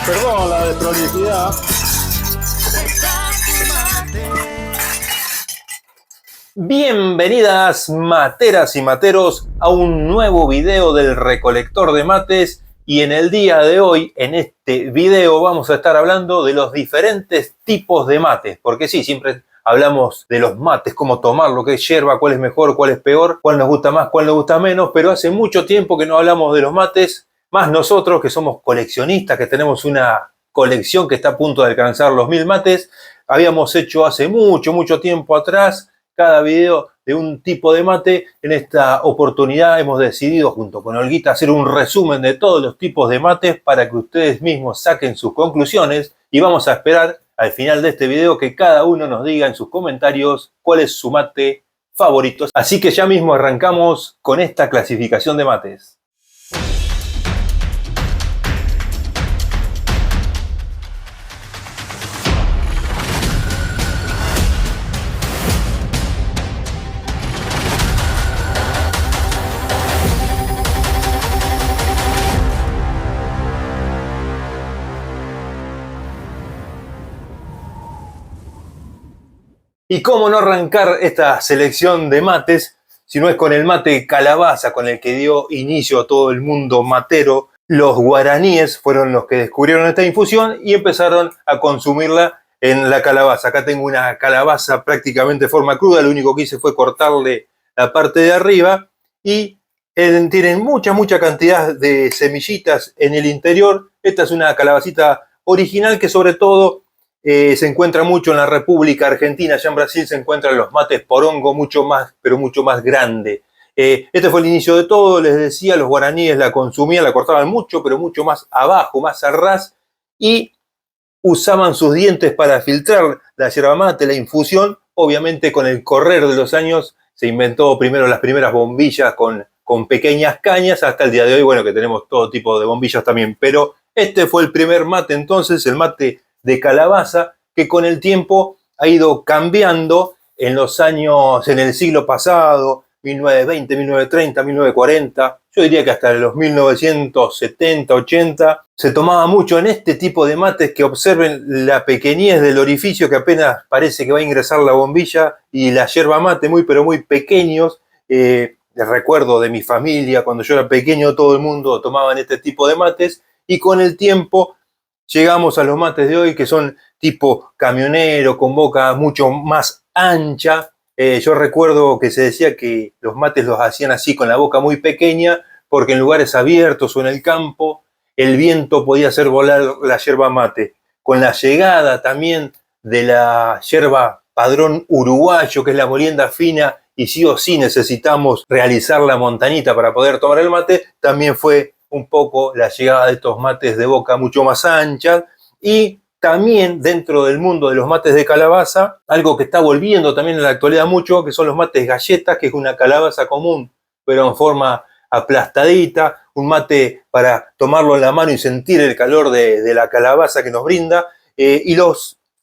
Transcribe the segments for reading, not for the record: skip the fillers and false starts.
Perdón la desprolijidad. Bienvenidas materas y materos a un nuevo video del recolector de mates, y en el día de hoy, en este video, vamos a estar hablando de los diferentes tipos de mates, porque sí, siempre hablamos de los mates, cómo tomarlo, qué yerba, cuál es mejor, cuál es peor, cuál nos gusta más, cuál nos gusta menos, pero hace mucho tiempo que no hablamos de los mates, más nosotros que somos coleccionistas, que tenemos una colección que está a punto de alcanzar los 1000 mates. Habíamos hecho hace mucho tiempo atrás cada video de un tipo de mate. En esta oportunidad hemos decidido junto con Olguita hacer un resumen de todos los tipos de mates para que ustedes mismos saquen sus conclusiones, y vamos a esperar al final de este video que cada uno nos diga en sus comentarios cuál es su mate favorito. Así que ya mismo arrancamos con esta clasificación de mates. Y cómo no arrancar esta selección de mates si no es con el mate calabaza, con el que dio inicio a todo el mundo matero. Los guaraníes fueron los que descubrieron esta infusión y empezaron a consumirla en la calabaza. Acá tengo una calabaza prácticamente de forma cruda, lo único que hice fue cortarle la parte de arriba, y tienen mucha cantidad de semillitas en el interior. Esta es una calabacita original que sobre todo se encuentra mucho en la República Argentina. Allá en Brasil se encuentran los mates porongo mucho más grande. Este fue el inicio de todo. Les decía, los guaraníes la consumían, la cortaban mucho más abajo, más a ras, y usaban sus dientes para filtrar la yerba mate, la infusión. Obviamente con el correr de los años se inventó primero las primeras bombillas con pequeñas cañas, hasta el día de hoy, bueno, que tenemos todo tipo de bombillas también. Pero este fue el primer mate entonces, el mate de calabaza, que con el tiempo ha ido cambiando en los años, en el siglo pasado, 1920, 1930, 1940, yo diría que hasta los 1970, 80, se tomaba mucho en este tipo de mates. Que observen la pequeñez del orificio, que apenas parece que va a ingresar la bombilla, y la yerba mate muy pequeños. Les recuerdo de mi familia, cuando yo era pequeño todo el mundo tomaba en este tipo de mates, y con el tiempo llegamos a los mates de hoy, que son tipo camionero, con boca mucho más ancha. Yo recuerdo que se decía que los mates los hacían así, con la boca muy pequeña, porque en lugares abiertos o en el campo el viento podía hacer volar la yerba mate. Con la llegada también de la yerba padrón uruguayo, que es la molienda fina, y sí o sí necesitamos realizar la montañita para poder tomar el mate, también fue un poco la llegada de estos mates de boca mucho más ancha. Y también dentro del mundo de los mates de calabaza, algo que está volviendo también en la actualidad mucho, que son los mates galletas, que es una calabaza común pero en forma aplastadita, un mate para tomarlo en la mano y sentir el calor de la calabaza que nos brinda.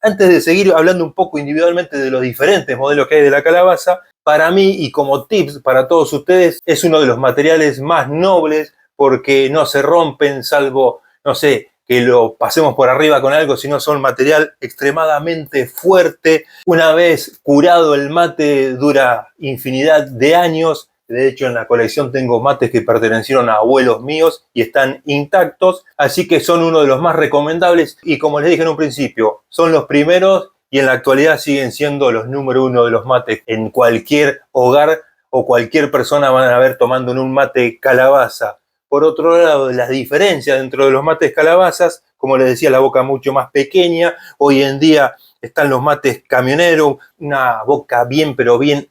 Antes de seguir hablando un poco individualmente de los diferentes modelos que hay de la calabaza, para mí y como tips para todos ustedes, es uno de los materiales más nobles, porque no se rompen, salvo, no sé, que lo pasemos por arriba con algo, sino son material extremadamente fuerte. Una vez curado el mate dura infinidad de años. De hecho, en la colección tengo mates que pertenecieron a abuelos míos y están intactos, así que son uno de los más recomendables, y como les dije en un principio, son los primeros y en la actualidad siguen siendo los número uno de los mates. En cualquier hogar o cualquier persona van a ver tomando en un mate calabaza. Por otro lado, las diferencias dentro de los mates calabazas, como les decía, la boca mucho más pequeña. Hoy en día están los mates camioneros, una boca bien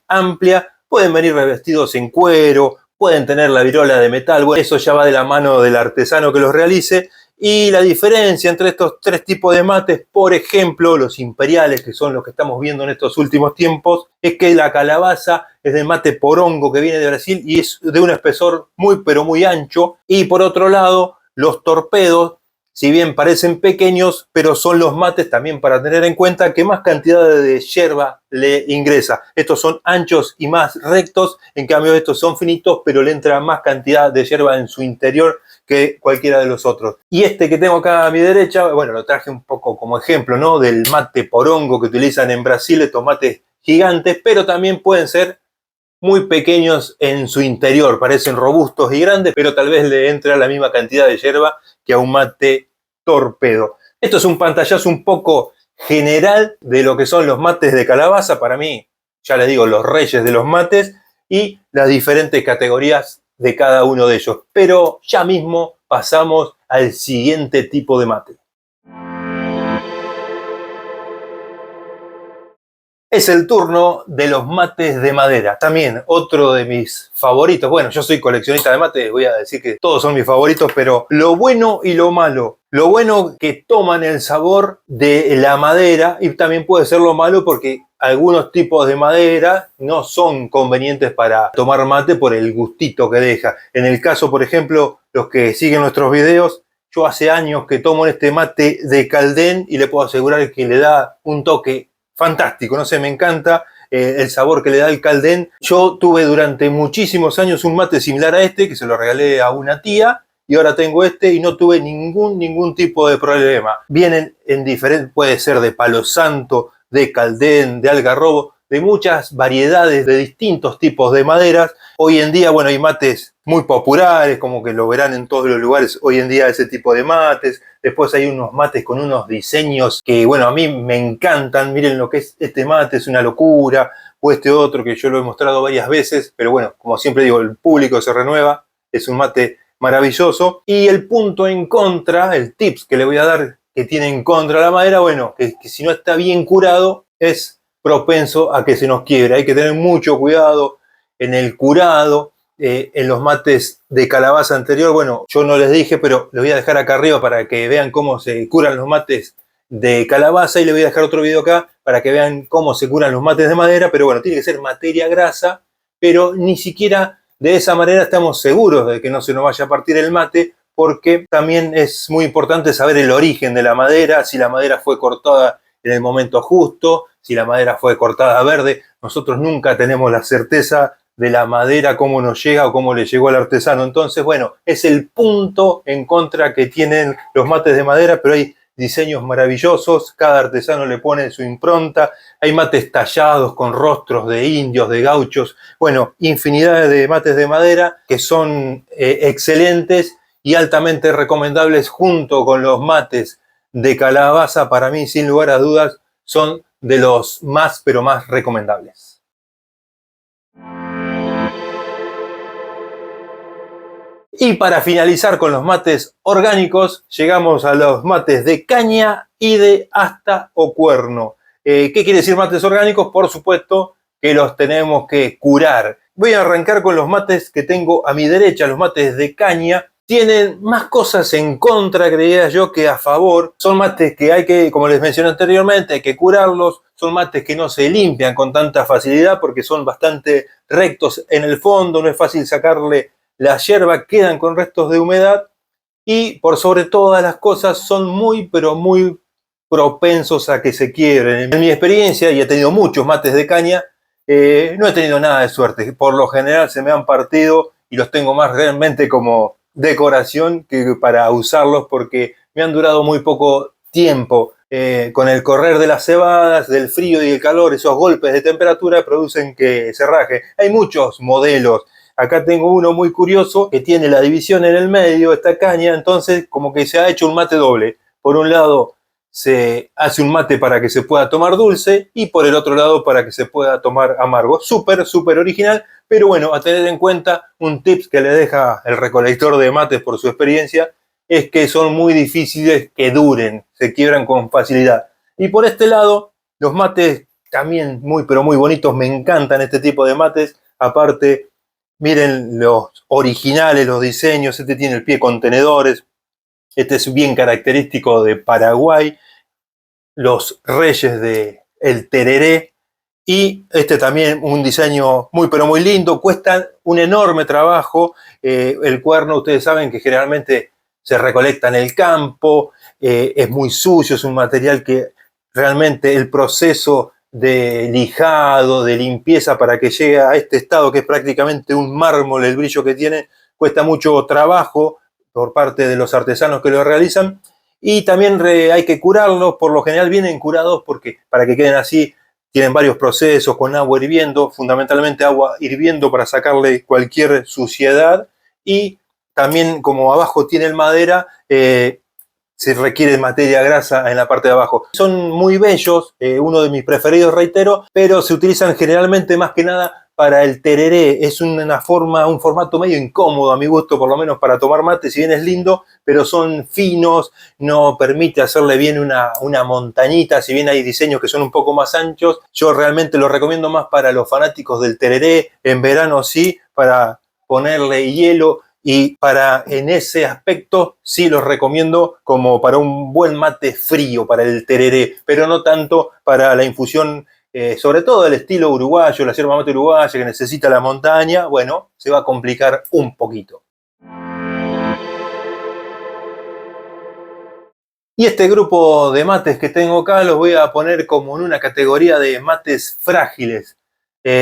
amplia. Pueden venir revestidos en cuero, pueden tener la virola de metal. Bueno, eso ya va de la mano del artesano que los realice. Y la diferencia entre estos tres tipos de mates, por ejemplo, los imperiales, que son los que estamos viendo en estos últimos tiempos, es que la calabaza es del mate porongo, que viene de Brasil, y es de un espesor muy ancho. Y por otro lado, los torpedos, si bien parecen pequeños, pero son los mates también para tener en cuenta que más cantidad de yerba le ingresa. Estos son anchos y más rectos, en cambio estos son finitos, pero le entra más cantidad de yerba en su interior, que cualquiera de los otros. Y este que tengo acá a mi derecha, bueno, lo traje un poco como ejemplo, ¿no? Del mate porongo que utilizan en Brasil, estos mates gigantes, pero también pueden ser muy pequeños en su interior, parecen robustos y grandes, pero tal vez le entra la misma cantidad de yerba que a un mate torpedo. Esto es un pantallazo un poco general de lo que son los mates de calabaza, para mí, ya les digo, los reyes de los mates y las diferentes categorías de cada uno de ellos. Pero ya mismo pasamos al siguiente tipo de mate. Es el turno de los mates de madera, también otro de mis favoritos. Bueno, yo soy coleccionista de mates, voy a decir que todos son mis favoritos, pero lo bueno y lo malo. Lo bueno que toman el sabor de la madera y también puede ser lo malo porque algunos tipos de madera no son convenientes para tomar mate por el gustito que deja. En el caso, por ejemplo, los que siguen nuestros videos, yo hace años que tomo este mate de Caldén y le puedo asegurar que le da un toque fantástico, no sé, me encanta el sabor que le da el Caldén. Yo tuve durante muchísimos años un mate similar a este, que se lo regalé a una tía, y ahora tengo este y no tuve ningún tipo de problema. Vienen en diferentes, puede ser de palo santo, de Caldén, de algarrobo, de muchas variedades de distintos tipos de maderas. Hoy en día, bueno, hay mates muy populares, como que lo verán en todos los lugares hoy en día ese tipo de mates. Después hay unos mates con unos diseños que, bueno, a mí me encantan. Miren lo que es este mate, es una locura. O este otro que yo lo he mostrado varias veces, pero bueno, como siempre digo, el público se renueva. Es un mate maravilloso. Y el punto en contra, el tips que le voy a dar que tiene en contra la madera, bueno, que si no está bien curado es propenso a que se nos quiebre. Hay que tener mucho cuidado en el curado. En los mates de calabaza anterior, bueno, yo no les dije, pero les voy a dejar acá arriba para que vean cómo se curan los mates de calabaza y les voy a dejar otro video acá para que vean cómo se curan los mates de madera, pero bueno, tiene que ser materia grasa, pero ni siquiera de esa manera estamos seguros de que no se nos vaya a partir el mate, porque también es muy importante saber el origen de la madera, si la madera fue cortada en el momento justo, si la madera fue cortada verde. Nosotros nunca tenemos la certeza de la madera, cómo nos llega o cómo le llegó al artesano. Entonces, bueno, es el punto en contra que tienen los mates de madera, pero hay diseños maravillosos, cada artesano le pone su impronta, hay mates tallados con rostros de indios, de gauchos, bueno, infinidad de mates de madera que son excelentes y altamente recomendables junto con los mates de calabaza. Para mí, sin lugar a dudas, son de los más, pero más recomendables. Y para finalizar con los mates orgánicos, llegamos a los mates de caña y de asta o cuerno. ¿Qué quiere decir mates orgánicos? Por supuesto que los tenemos que curar. Voy a arrancar con los mates que tengo a mi derecha, los mates de caña. Tienen más cosas en contra, creía yo, que a favor. Son mates que hay que, como les mencioné anteriormente, hay que curarlos. Son mates que no se limpian con tanta facilidad porque son bastante rectos en el fondo, no es fácil sacarle la yerba, quedan con restos de humedad y por sobre todas las cosas son muy pero muy propensos a que se quiebren. En mi experiencia, y he tenido muchos mates de caña, no he tenido nada de suerte. Por lo general se me han partido y los tengo más realmente como decoración que para usarlos porque me han durado muy poco tiempo. Con el correr de las cebadas, del frío y el calor, esos golpes de temperatura producen que se raje. Hay muchos modelos. Acá tengo uno muy curioso que tiene la división en el medio, esta caña, entonces como que se ha hecho un mate doble. Por un lado se hace un mate para que se pueda tomar dulce y por el otro lado para que se pueda tomar amargo. Súper, súper original, pero bueno, a tener en cuenta un tips que le deja el recolector de mates por su experiencia es que son muy difíciles que duren, se quiebran con facilidad. Y por este lado, los mates también muy, pero muy bonitos, me encantan este tipo de mates, aparte. Miren los originales, los diseños. Este tiene el pie con tenedores. Este es bien característico de Paraguay. Los reyes del tereré. Y este también un diseño muy pero muy lindo. Cuesta un enorme trabajo. El cuerno, ustedes saben que generalmente se recolecta en el campo. Es muy sucio, es un material que realmente el proceso de lijado, de limpieza para que llegue a este estado que es prácticamente un mármol, el brillo que tiene, cuesta mucho trabajo, por parte de los artesanos que lo realizan. Y también hay que curarlos, por lo general vienen curados porque para que queden así tienen varios procesos con agua hirviendo, fundamentalmente agua hirviendo para sacarle cualquier suciedad, y también como abajo tienen madera, se requiere materia grasa en la parte de abajo. Son muy bellos, uno de mis preferidos, reitero, pero se utilizan generalmente más que nada para el tereré. Es un formato medio incómodo a mi gusto, por lo menos para tomar mate, si bien es lindo, pero son finos, no permite hacerle bien una montañita, si bien hay diseños que son un poco más anchos. Yo realmente lo recomiendo más para los fanáticos del tereré, en verano sí, para ponerle hielo, y en ese aspecto sí los recomiendo como para un buen mate frío, para el tereré, pero no tanto para la infusión, sobre todo del estilo uruguayo, la yerba mate uruguaya que necesita la montaña. Bueno, se va a complicar un poquito. Y este grupo de mates que tengo acá los voy a poner como en una categoría de mates frágiles.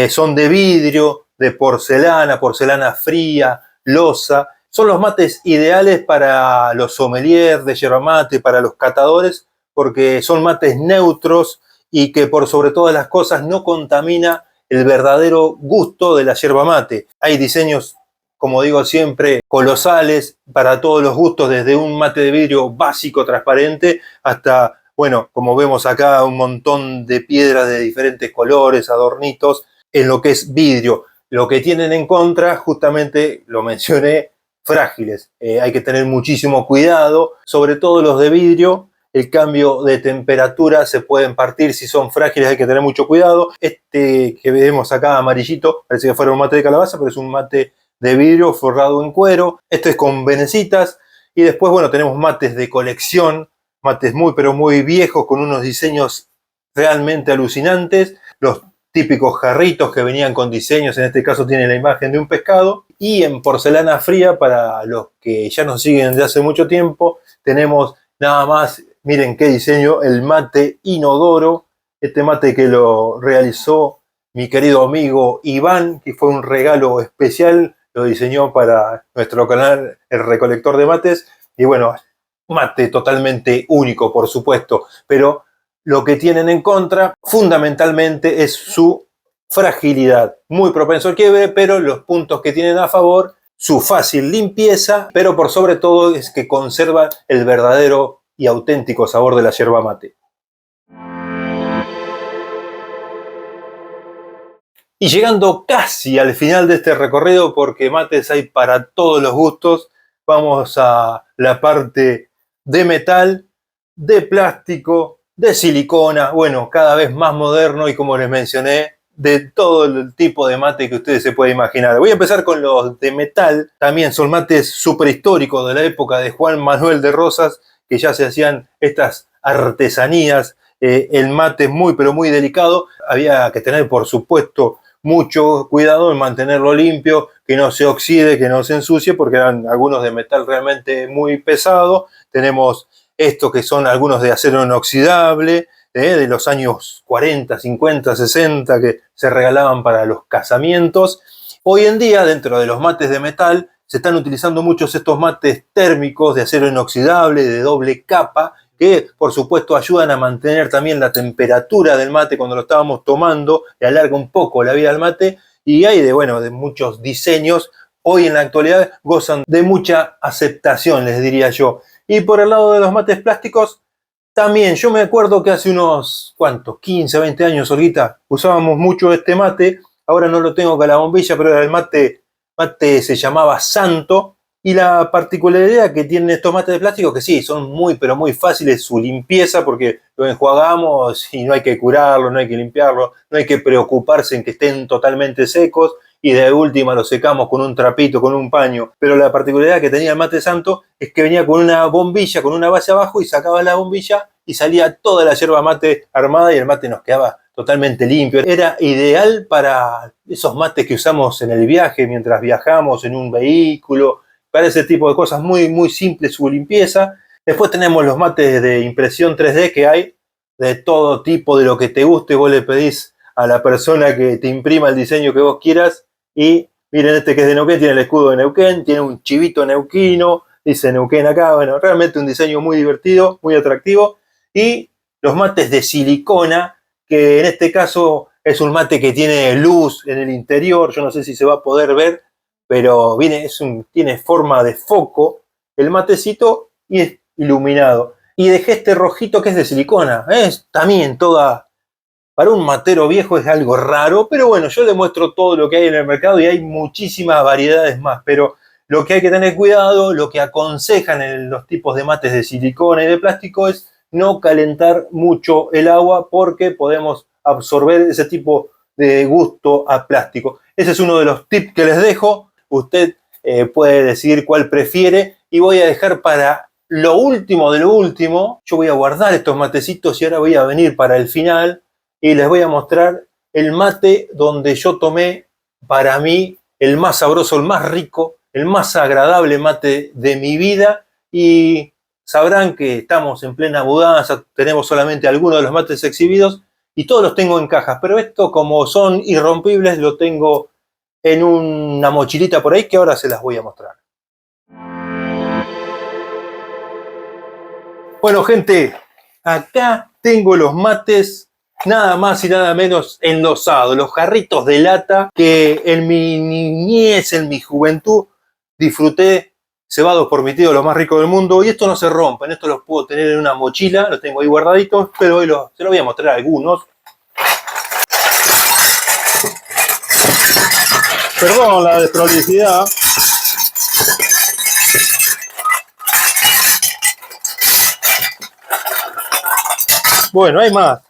Son de vidrio, de porcelana fría, loza. Son los mates ideales para los sommeliers de yerba mate, para los catadores, porque son mates neutros y que por sobre todas las cosas no contamina el verdadero gusto de la yerba mate. Hay diseños, como digo siempre, colosales para todos los gustos, desde un mate de vidrio básico transparente hasta, bueno, como vemos acá, un montón de piedras de diferentes colores, adornitos, en lo que es vidrio. Lo que tienen en contra, justamente lo mencioné, frágiles. Hay que tener muchísimo cuidado, sobre todo los de vidrio. El cambio de temperatura se pueden partir si son frágiles, hay que tener mucho cuidado. Este que vemos acá amarillito, parece que fuera un mate de calabaza, pero es un mate de vidrio forrado en cuero. Este es con venecitas. Y después, bueno, tenemos mates de colección, mates muy, pero muy viejos, con unos diseños realmente alucinantes. Los típicos jarritos que venían con diseños, en este caso tiene la imagen de un pescado. Y en porcelana fría, para los que ya nos siguen desde hace mucho tiempo, tenemos nada más, miren qué diseño, el mate inodoro. Este mate que lo realizó mi querido amigo Iván, que fue un regalo especial, lo diseñó para nuestro canal El Recolector de Mates. Y bueno, mate totalmente único, por supuesto, pero lo que tienen en contra fundamentalmente es su fragilidad, muy propenso al quiebre, pero los puntos que tienen a favor, su fácil limpieza, pero por sobre todo es que conserva el verdadero y auténtico sabor de la yerba mate. Y llegando casi al final de este recorrido, porque mates hay para todos los gustos, vamos a la parte de metal, de plástico, de silicona, bueno, cada vez más moderno y, como les mencioné, de todo el tipo de mate que ustedes se pueden imaginar. Voy a empezar con los de metal. También son mates súper históricos de la época de Juan Manuel de Rosas, que ya se hacían estas artesanías. El mate es muy, pero muy delicado. Había que tener, por supuesto, mucho cuidado en mantenerlo limpio, que no se oxide, que no se ensucie, porque eran algunos de metal realmente muy pesado. Tenemos estos que son algunos de acero inoxidable, de los años 40, 50, 60, que se regalaban para los casamientos. Hoy en día, dentro de los mates de metal, se están utilizando muchos estos mates térmicos de acero inoxidable, de doble capa, que por supuesto ayudan a mantener también la temperatura del mate cuando lo estábamos tomando, le alarga un poco la vida al mate, y hay de muchos diseños. Hoy en la actualidad gozan de mucha aceptación, les diría yo. Y por el lado de los mates plásticos, también yo me acuerdo que hace unos, ¿cuántos? 15, 20 años, Olguita, usábamos mucho este mate. Ahora no lo tengo con la bombilla, pero era el mate se llamaba Santo. Y la particularidad que tienen estos mates de plástico, que sí, son muy, pero muy fáciles su limpieza, porque lo enjuagamos y no hay que curarlo, no hay que limpiarlo, no hay que preocuparse en que estén totalmente secos, y de última lo secamos con un trapito, con un paño. Pero la particularidad que tenía el mate Santo es que venía con una bombilla, con una base abajo, y sacaba la bombilla y salía toda la yerba mate armada y el mate nos quedaba totalmente limpio. Era ideal para esos mates que usamos en el viaje, mientras viajamos en un vehículo, para ese tipo de cosas, muy, muy simple su limpieza. Después tenemos los mates de impresión 3D, que hay de todo tipo, de lo que te guste. Vos le pedís a la persona que te imprima el diseño que vos quieras, y miren, este que es de Neuquén, tiene el escudo de Neuquén, tiene un chivito neuquino, dice Neuquén acá. Bueno, realmente un diseño muy divertido, muy atractivo. Y los mates de silicona, que en este caso es un mate que tiene luz en el interior. Yo no sé si se va a poder ver, pero tiene forma de foco el matecito y es iluminado. Y dejé este rojito que es de silicona. Es también toda... Para un matero viejo es algo raro, pero bueno, yo le muestro todo lo que hay en el mercado y hay muchísimas variedades más. Pero lo que hay que tener cuidado, lo que aconsejan en los tipos de mates de silicona y de plástico es no calentar mucho el agua porque podemos absorber ese tipo de gusto a plástico. Ese es uno de los tips que les dejo. Usted puede decidir cuál prefiere y voy a dejar para lo último de lo último. Yo voy a guardar estos matecitos y ahora voy a venir para el final y les voy a mostrar el mate donde yo tomé para mí el más sabroso, el más rico, el más agradable mate de mi vida. Y sabrán que estamos en plena mudanza, tenemos solamente algunos de los mates exhibidos y todos los tengo en cajas, pero esto, como son irrompibles, lo tengo en una mochilita por ahí que ahora se las voy a mostrar. Bueno, gente, acá tengo los mates nada más y nada menos enlosados, los jarritos de lata que en mi niñez, en mi juventud, disfruté, cebados por mi tío, los más ricos del mundo. Y estos no se rompen, estos los puedo tener en una mochila, los tengo ahí guardaditos, pero hoy se los voy a mostrar algunos. Perdón la desprolijidad. Bueno, hay más.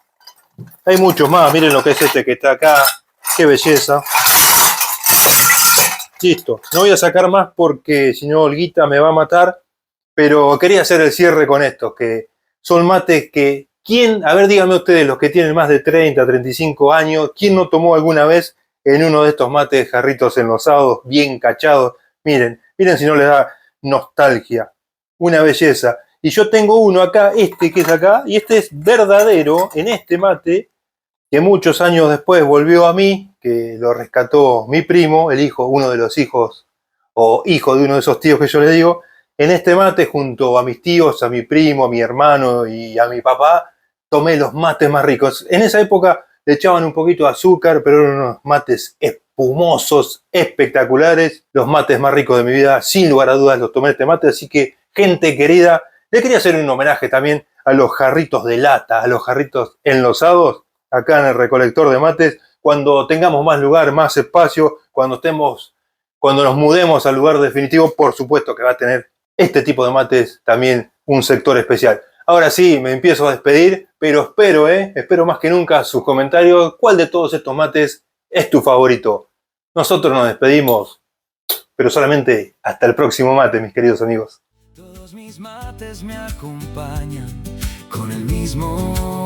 Hay muchos más. Miren lo que es este que está acá. Qué belleza. Listo. No voy a sacar más porque si no Olguita me va a matar. Pero quería hacer el cierre con estos, que son mates que... A ver, díganme ustedes, los que tienen más de 30, 35 años, ¿quién no tomó alguna vez en uno de estos mates jarritos enlosados, bien cachados? Miren si no les da nostalgia. Una belleza. Y yo tengo uno acá, este que es acá, y este es verdadero en este mate, que muchos años después volvió a mí, que lo rescató mi primo, uno de los hijos, o hijo de uno de esos tíos que yo le digo. En este mate, junto a mis tíos, a mi primo, a mi hermano y a mi papá, tomé los mates más ricos. En esa época le echaban un poquito de azúcar, pero eran unos mates espumosos, espectaculares, los mates más ricos de mi vida. Sin lugar a dudas los tomé este mate, así que, gente querida, le quería hacer un homenaje también a los jarritos de lata, a los jarritos enlosados, acá en el recolector de mates. Cuando tengamos más lugar, más espacio, cuando nos mudemos al lugar definitivo, por supuesto que va a tener este tipo de mates también un sector especial. Ahora sí, me empiezo a despedir, pero espero más que nunca sus comentarios. ¿Cuál de todos estos mates es tu favorito? Nosotros nos despedimos, pero solamente hasta el próximo mate, mis queridos amigos. Todos mis mates me acompañan con el mismo